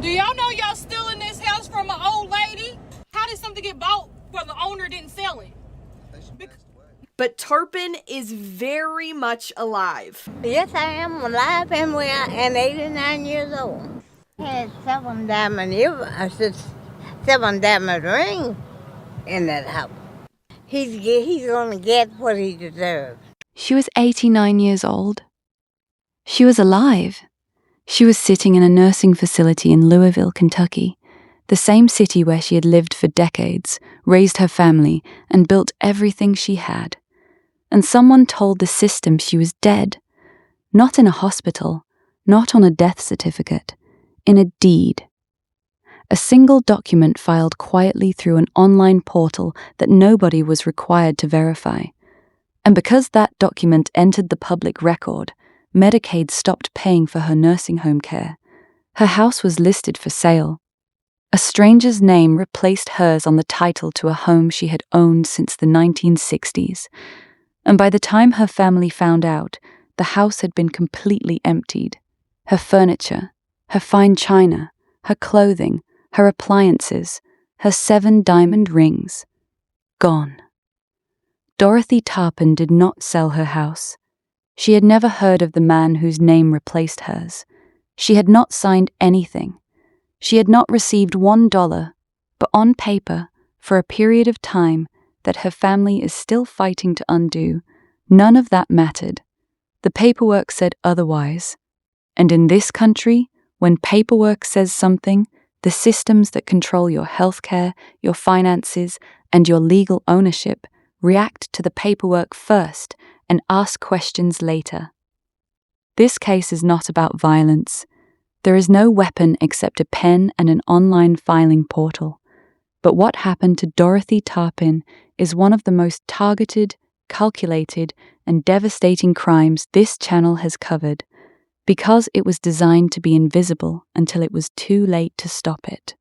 Do y'all know y'all still in this house from an old lady? How did something get bought where the owner didn't sell it? But Turpin is very much alive. Yes, I am alive and well and 89 years old. He had 7 diamond rings in that house. He's gonna get what he deserves. She was 89 years old. She was alive. She was sitting in a nursing facility in Louisville, Kentucky, the same city where she had lived for decades, raised her family, and built everything she had. And someone told the system she was dead. Not in a hospital, not on a death certificate, in a deed. A single document filed quietly through an online portal that nobody was required to verify. And because that document entered the public record, Medicaid stopped paying for her nursing home care. Her house was listed for sale. A stranger's name replaced hers on the title to a home she had owned since the 1960s. And by the time her family found out, the house had been completely emptied. Her furniture, her fine china, her clothing, her appliances, her 7 diamond rings, gone. Dorothy Tarpin did not sell her house. She had never heard of the man whose name replaced hers. She had not signed anything. She had not received $1, but on paper, for a period of time that her family is still fighting to undo, none of that mattered. The paperwork said otherwise. And in this country, when paperwork says something, the systems that control your healthcare, your finances, and your legal ownership react to the paperwork first and ask questions later. This case is not about violence. There is no weapon except a pen and an online filing portal. But what happened to Dorothy Tarpin is one of the most targeted, calculated, and devastating crimes this channel has covered, because it was designed to be invisible until it was too late to stop it.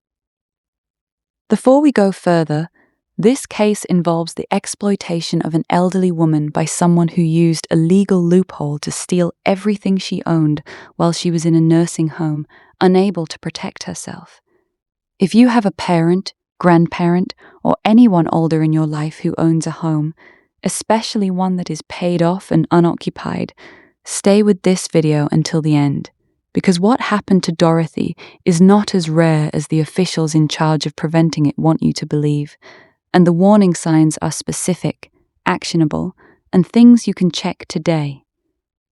Before we go further, this case involves the exploitation of an elderly woman by someone who used a legal loophole to steal everything she owned while she was in a nursing home, unable to protect herself. If you have a parent, grandparent, or anyone older in your life who owns a home, especially one that is paid off and unoccupied, stay with this video until the end, because what happened to Dorothy is not as rare as the officials in charge of preventing it want you to believe, and the warning signs are specific, actionable, and things you can check today.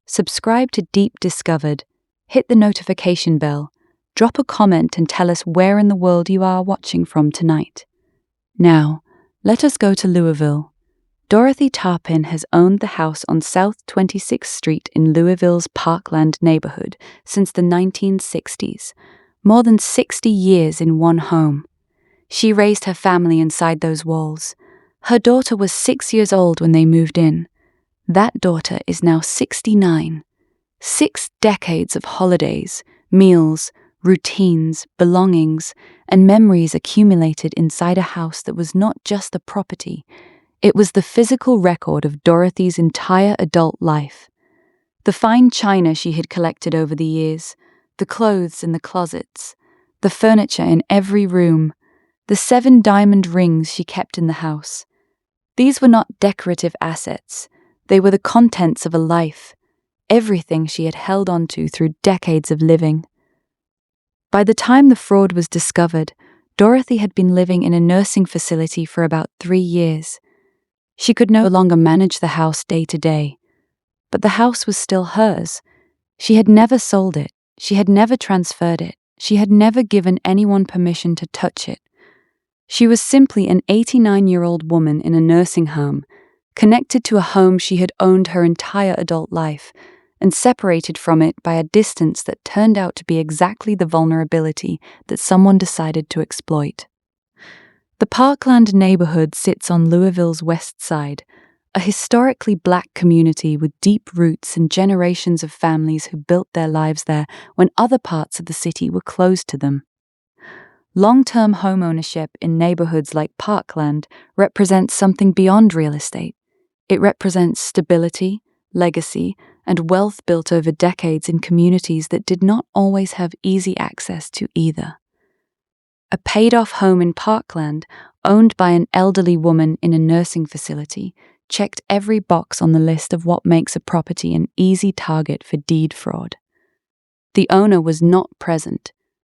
Subscribe to Deep Discovered, hit the notification bell, drop a comment and tell us where in the world you are watching from tonight. Now, let us go to Louisville. Dorothy Tarpin has owned the house on South 26th Street in Louisville's Parkland neighborhood since the 1960s, more than 60 years in one home. She raised her family inside those walls. Her daughter was 6 years old when they moved in. That daughter is now 69. 6 decades of holidays, meals, routines, belongings, and memories accumulated inside a house that was not just a property. It was the physical record of Dorothy's entire adult life. The fine china she had collected over the years, the clothes in the closets, the furniture in every room, the 7 diamond rings she kept in the house. These were not decorative assets. They were the contents of a life, everything she had held onto through decades of living. By the time the fraud was discovered, Dorothy had been living in a nursing facility for about 3 years. She could no longer manage the house day to day. But the house was still hers. She had never sold it. She had never transferred it. She had never given anyone permission to touch it. She was simply an 89-year-old woman in a nursing home, connected to a home she had owned her entire adult life, and separated from it by a distance that turned out to be exactly the vulnerability that someone decided to exploit. The Parkland neighborhood sits on Louisville's west side, a historically black community with deep roots and generations of families who built their lives there when other parts of the city were closed to them. Long-term homeownership in neighborhoods like Parkland represents something beyond real estate. It represents stability, legacy, and wealth built over decades in communities that did not always have easy access to either. a paid-off home in Parkland, owned by an elderly woman in a nursing facility, checked every box on the list of what makes a property an easy target for deed fraud. The owner was not present.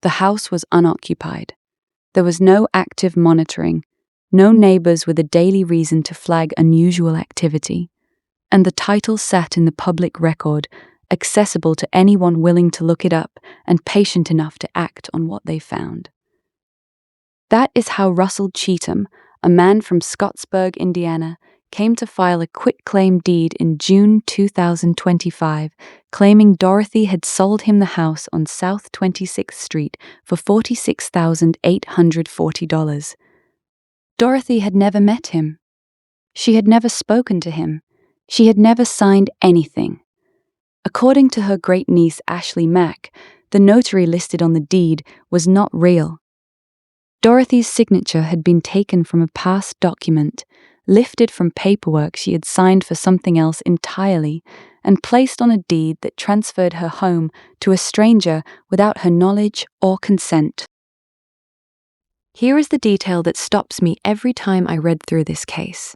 The house was unoccupied. There was no active monitoring, no neighbors with a daily reason to flag unusual activity, and the title sat in the public record, accessible to anyone willing to look it up and patient enough to act on what they found. That is how Russell Cheatham, a man from Scottsburg, Indiana, came to file a quitclaim deed in June 2025, claiming Dorothy had sold him the house on South 26th Street for $46,840. Dorothy had never met him. She had never spoken to him. She had never signed anything. According to her great-niece Ashley Mack, the notary listed on the deed was not real. Dorothy's signature had been taken from a past document, lifted from paperwork she had signed for something else entirely, and placed on a deed that transferred her home to a stranger without her knowledge or consent. Here is the detail that stops me every time I read through this case.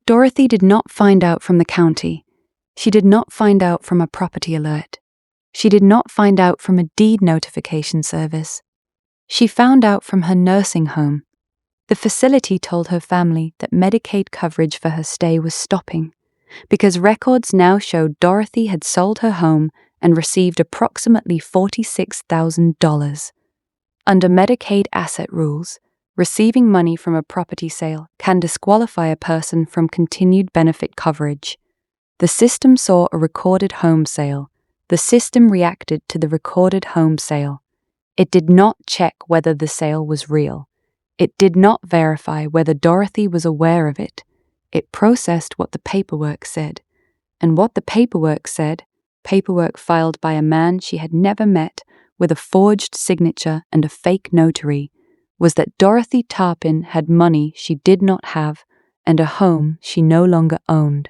Dorothy did not find out from the county. She did not find out from a property alert. She did not find out from a deed notification service. She found out from her nursing home. The facility told her family that Medicaid coverage for her stay was stopping, because records now showed Dorothy had sold her home and received approximately $46,000. Under Medicaid asset rules, receiving money from a property sale can disqualify a person from continued benefit coverage. The system saw a recorded home sale. The system reacted to the recorded home sale. It did not check whether the sale was real. It did not verify whether Dorothy was aware of it. It processed what the paperwork said. And what the paperwork said, paperwork filed by a man she had never met with a forged signature and a fake notary, was that Dorothy Tarpin had money she did not have and a home she no longer owned.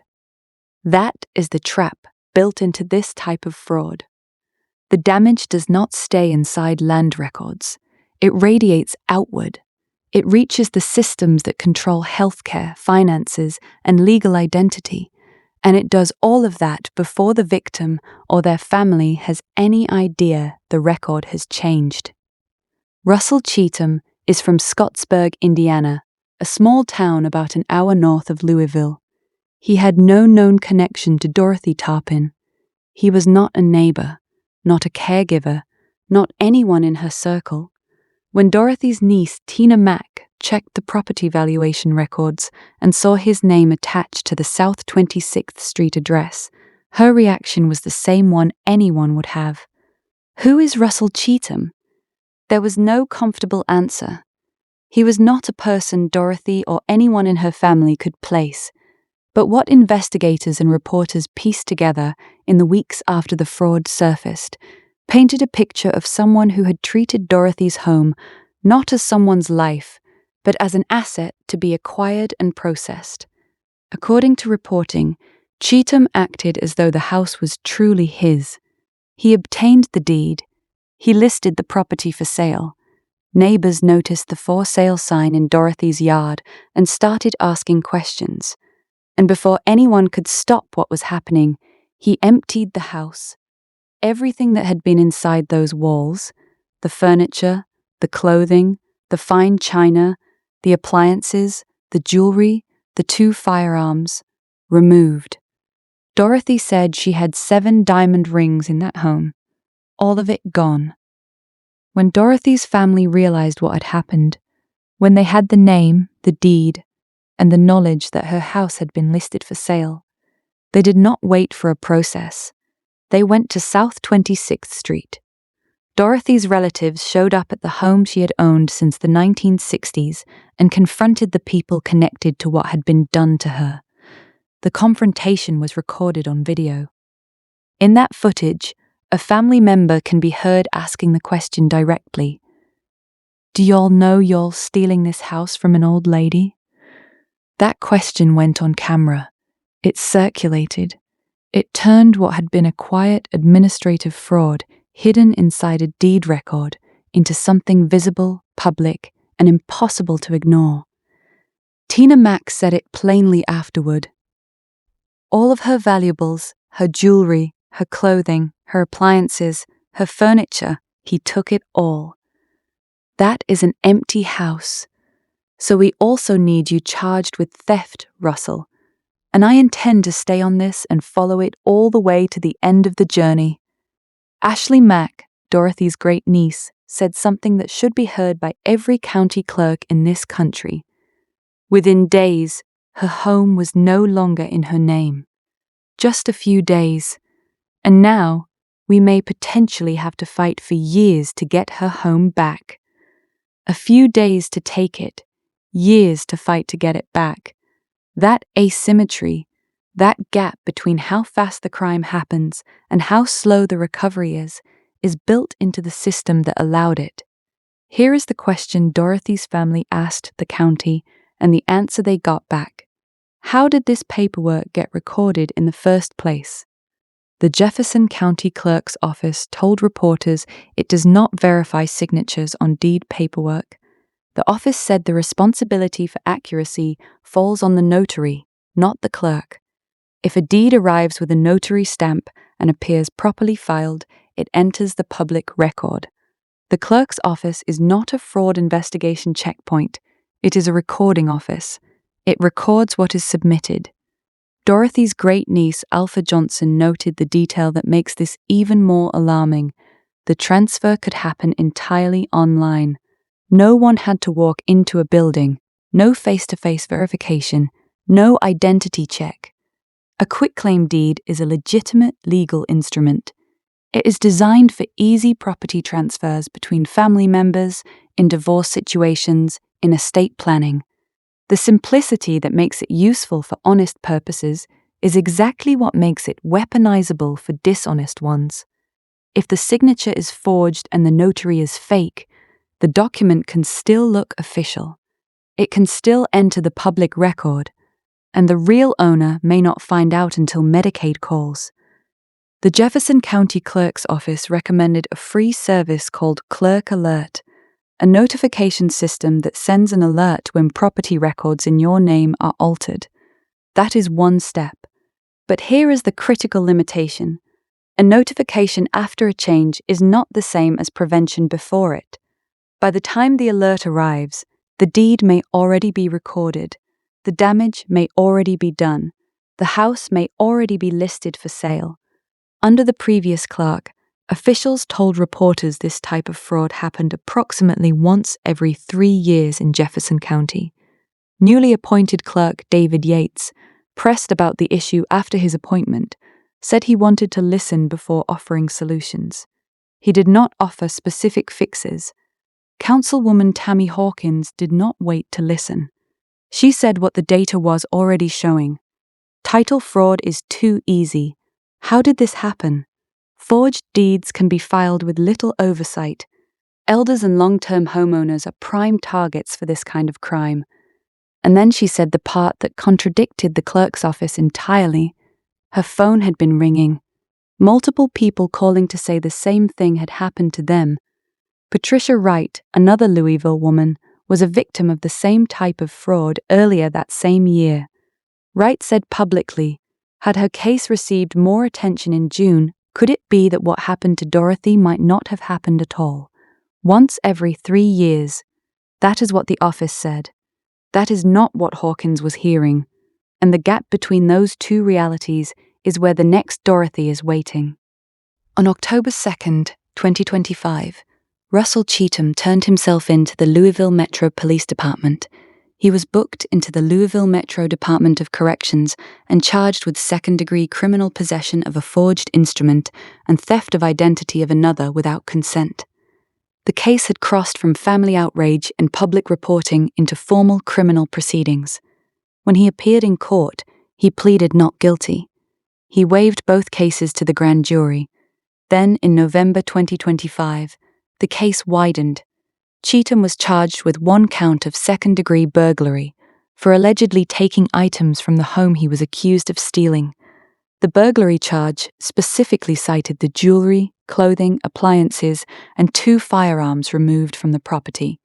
That is the trap built into this type of fraud. The damage does not stay inside land records. It radiates outward. It reaches the systems that control healthcare, finances, and legal identity, and it does all of that before the victim or their family has any idea the record has changed. Russell Cheatham is from Scottsburg, Indiana, a small town about an hour north of Louisville. He had no known connection to Dorothy Tarpin. He was not a neighbor, not a caregiver, not anyone in her circle. When Dorothy's niece, Tina Mack, checked the property valuation records and saw his name attached to the South 26th Street address, her reaction was the same one anyone would have. Who is Russell Cheatham? There was no comfortable answer. He was not a person Dorothy or anyone in her family could place. But what investigators and reporters pieced together in the weeks after the fraud surfaced painted a picture of someone who had treated Dorothy's home not as someone's life, but as an asset to be acquired and processed. According to reporting, Cheatham acted as though the house was truly his. He obtained the deed. He listed the property for sale. Neighbors noticed the for sale sign in Dorothy's yard and started asking questions. And before anyone could stop what was happening, he emptied the house. Everything that had been inside those walls, the furniture, the clothing, the fine china, the appliances, the jewelry, the 2 firearms, removed. Dorothy said she had 7 diamond rings in that home, all of it gone. When Dorothy's family realized what had happened, when they had the name, the deed, and the knowledge that her house had been listed for sale, they did not wait for a process. They went to South 26th Street. Dorothy's relatives showed up at the home she had owned since the 1960s and confronted the people connected to what had been done to her. The confrontation was recorded on video. In that footage, a family member can be heard asking the question directly. "Do y'all know y'all stealing this house from an old lady?" That question went on camera. It circulated. It turned what had been a quiet administrative fraud hidden inside a deed record into something visible, public, and impossible to ignore. Tina Mack said it plainly afterward. All of her valuables, her jewelry, her clothing, her appliances, her furniture, he took it all. That is an empty house. So we also need you charged with theft, Russell. And I intend to stay on this and follow it all the way to the end of the journey. Ashley Mack, Dorothy's great niece, said something that should be heard by every county clerk in this country. Within days, her home was no longer in her name. Just a few days. And now, we may potentially have to fight for years to get her home back. A few days to take it, years to fight to get it back. That asymmetry, that gap between how fast the crime happens and how slow the recovery is built into the system that allowed it. Here is the question Dorothy's family asked the county and the answer they got back. How did this paperwork get recorded in the first place? The Jefferson County Clerk's Office told reporters it does not verify signatures on deed paperwork. The office said the responsibility for accuracy falls on the notary, not the clerk. If a deed arrives with a notary stamp and appears properly filed, it enters the public record. The clerk's office is not a fraud investigation checkpoint. It is a recording office. It records what is submitted. Dorothy's great-niece, Alpha Johnson, noted the detail that makes this even more alarming. The transfer could happen entirely online. No one had to walk into a building, no face-to-face verification, no identity check. A quitclaim deed is a legitimate legal instrument. It is designed for easy property transfers between family members, in divorce situations, in estate planning. The simplicity that makes it useful for honest purposes is exactly what makes it weaponizable for dishonest ones. If the signature is forged and the notary is fake, the document can still look official. It can still enter the public record, and the real owner may not find out until Medicaid calls. The Jefferson County Clerk's Office recommended a free service called Clerk Alert, a notification system that sends an alert when property records in your name are altered. That is one step. But here is the critical limitation. A notification after a change is not the same as prevention before it. By the time the alert arrives, the deed may already be recorded, the damage may already be done, the house may already be listed for sale. Under the previous clerk, officials told reporters this type of fraud happened approximately once every 3 years in Jefferson County. Newly appointed clerk David Yates, pressed about the issue after his appointment, said he wanted to listen before offering solutions. He did not offer specific fixes. Councilwoman Tammy Hawkins did not wait to listen. She said what the data was already showing. Title fraud is too easy. How did this happen? Forged deeds can be filed with little oversight. Elders and long-term homeowners are prime targets for this kind of crime. And then she said the part that contradicted the clerk's office entirely. Her phone had been ringing. Multiple people calling to say the same thing had happened to them. Patricia Wright, another Louisville woman, was a victim of the same type of fraud earlier that same year. Wright said publicly, had her case received more attention in June, could it be that what happened to Dorothy might not have happened at all? Once every 3 years. That is what the office said. That is not what Hawkins was hearing. And the gap between those two realities is where the next Dorothy is waiting. On October 2nd, 2025, Russell Cheatham turned himself in to the Louisville Metro Police Department. He was booked into the Louisville Metro Department of Corrections and charged with second-degree criminal possession of a forged instrument and theft of identity of another without consent. The case had crossed from family outrage and public reporting into formal criminal proceedings. When he appeared in court, he pleaded not guilty. He waived both cases to the grand jury. Then, in November 2025, the case widened. Cheatham was charged with 1 count of second-degree burglary for allegedly taking items from the home he was accused of stealing. The burglary charge specifically cited the jewelry, clothing, appliances, and 2 firearms removed from the property.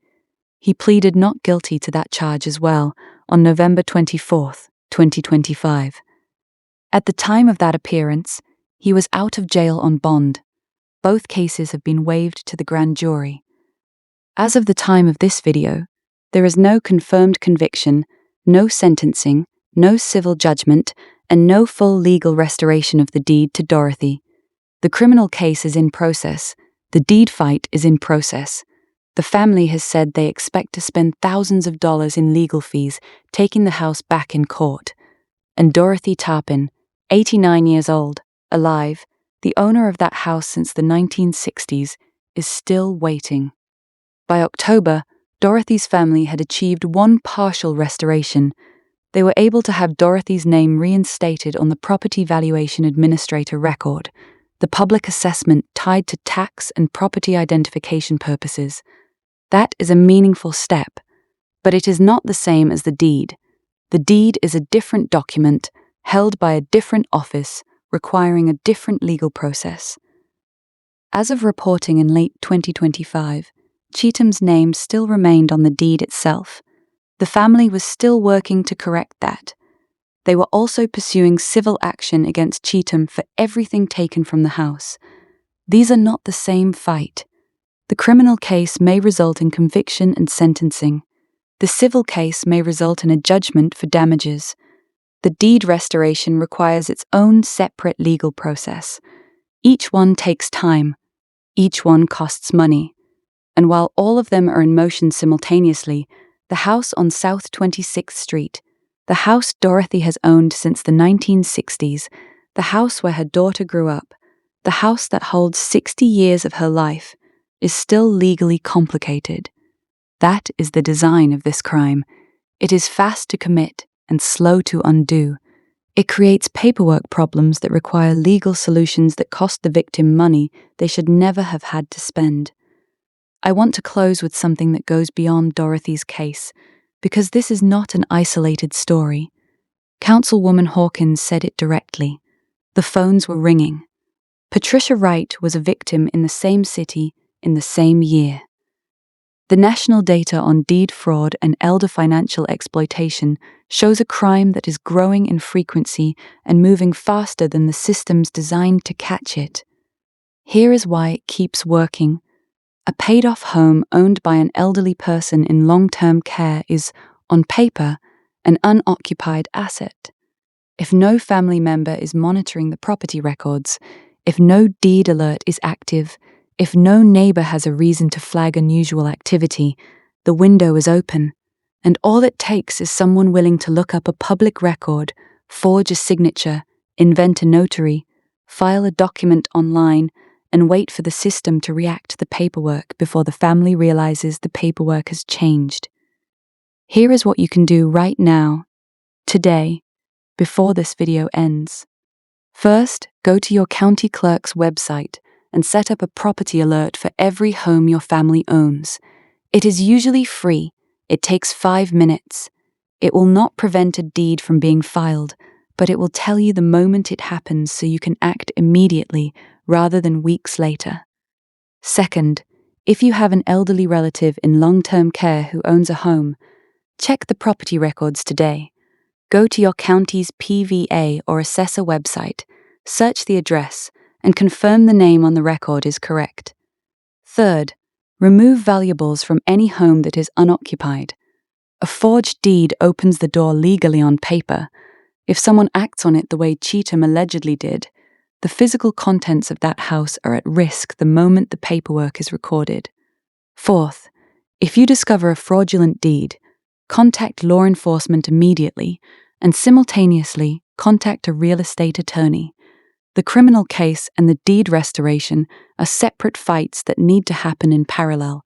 He pleaded not guilty to that charge as well on November 24, 2025. At the time of that appearance, he was out of jail on bond. Both cases have been waived to the grand jury. As of the time of this video, there is no confirmed conviction, no sentencing, no civil judgment, and no full legal restoration of the deed to Dorothy. The criminal case is in process. The deed fight is in process. The family has said they expect to spend thousands of dollars in legal fees taking the house back in court. And Dorothy Tarpin, 89 years old, alive, the owner of that house since the 1960s, is still waiting. By October, Dorothy's family had achieved one partial restoration. They were able to have Dorothy's name reinstated on the Property Valuation Administrator record, the public assessment tied to tax and property identification purposes. That is a meaningful step, but it is not the same as the deed. The deed is a different document, held by a different office, requiring a different legal process. As of reporting in late 2025, Cheatham's name still remained on the deed itself. The family was still working to correct that. They were also pursuing civil action against Cheatham for everything taken from the house. These are not the same fight. The criminal case may result in conviction and sentencing. The civil case may result in a judgment for damages. The deed restoration requires its own separate legal process. Each one takes time. Each one costs money. And while all of them are in motion simultaneously, the house on South 26th Street, the house Dorothy has owned since the 1960s, the house where her daughter grew up, the house that holds 60 years of her life, is still legally complicated. That is the design of this crime. It is fast to commit and slow to undo. It creates paperwork problems that require legal solutions that cost the victim money they should never have had to spend. I want to close with something that goes beyond Dorothy's case, because this is not an isolated story. Councilwoman Hawkins said it directly. The phones were ringing. Patricia Wright was a victim in the same city in the same year. The national data on deed fraud and elder financial exploitation shows a crime that is growing in frequency and moving faster than the systems designed to catch it. Here is why it keeps working. A paid-off home owned by an elderly person in long-term care is, on paper, an unoccupied asset. If no family member is monitoring the property records, if no deed alert is active, if no neighbor has a reason to flag unusual activity, the window is open, and all it takes is someone willing to look up a public record, forge a signature, invent a notary, file a document online, and wait for the system to react to the paperwork before the family realizes the paperwork has changed. Here is what you can do right now, today, before this video ends. First, go to your county clerk's website and set up a property alert for every home your family owns. It is usually free. It takes 5 minutes. It will not prevent a deed from being filed, but it will tell you the moment it happens so you can act immediately rather than weeks later. Second, if you have an elderly relative in long-term care who owns a home, check the property records today. Go to your county's PVA or assessor website, search the address, and confirm the name on the record is correct. Third, remove valuables from any home that is unoccupied. A forged deed opens the door legally on paper. If someone acts on it the way Cheatham allegedly did, the physical contents of that house are at risk the moment the paperwork is recorded. Fourth, if you discover a fraudulent deed, contact law enforcement immediately and simultaneously contact a real estate attorney. The criminal case and the deed restoration are separate fights that need to happen in parallel.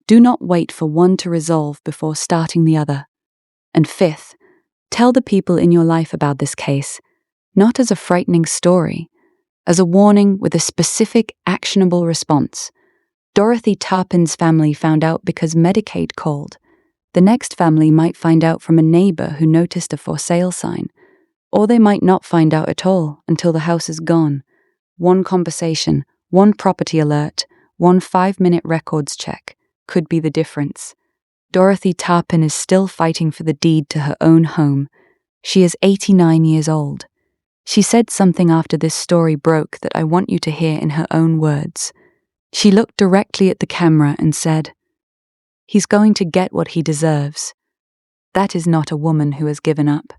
Do not wait for one to resolve before starting the other. And fifth, tell the people in your life about this case, not as a frightening story, as a warning with a specific, actionable response. Dorothy Tarpin's family found out because Medicaid called. The next family might find out from a neighbor who noticed a for sale sign. Or they might not find out at all until the house is gone. One conversation, one property alert, one 5-minute records check could be the difference. Dorothy Tarpin is still fighting for the deed to her own home. She is 89 years old. She said something after this story broke that I want you to hear in her own words. She looked directly at the camera and said, "He's going to get what he deserves." That is not a woman who has given up.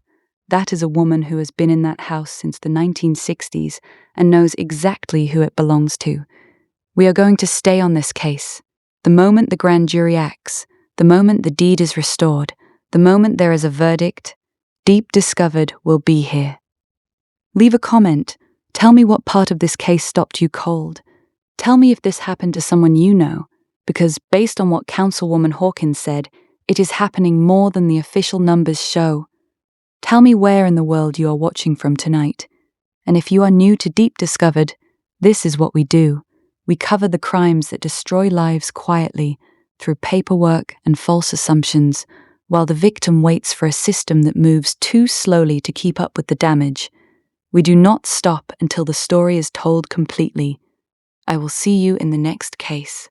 That is a woman who has been in that house since the 1960s and knows exactly who it belongs to. We are going to stay on this case. The moment the grand jury acts, the moment the deed is restored, the moment there is a verdict, Deep Discovered will be here. Leave a comment. Tell me what part of this case stopped you cold. Tell me if this happened to someone you know, because based on what Councilwoman Hawkins said, it is happening more than the official numbers show. Tell me where in the world you are watching from tonight. And if you are new to Deep Discovered, this is what we do. We cover the crimes that destroy lives quietly, through paperwork and false assumptions, while the victim waits for a system that moves too slowly to keep up with the damage. We do not stop until the story is told completely. I will see you in the next case.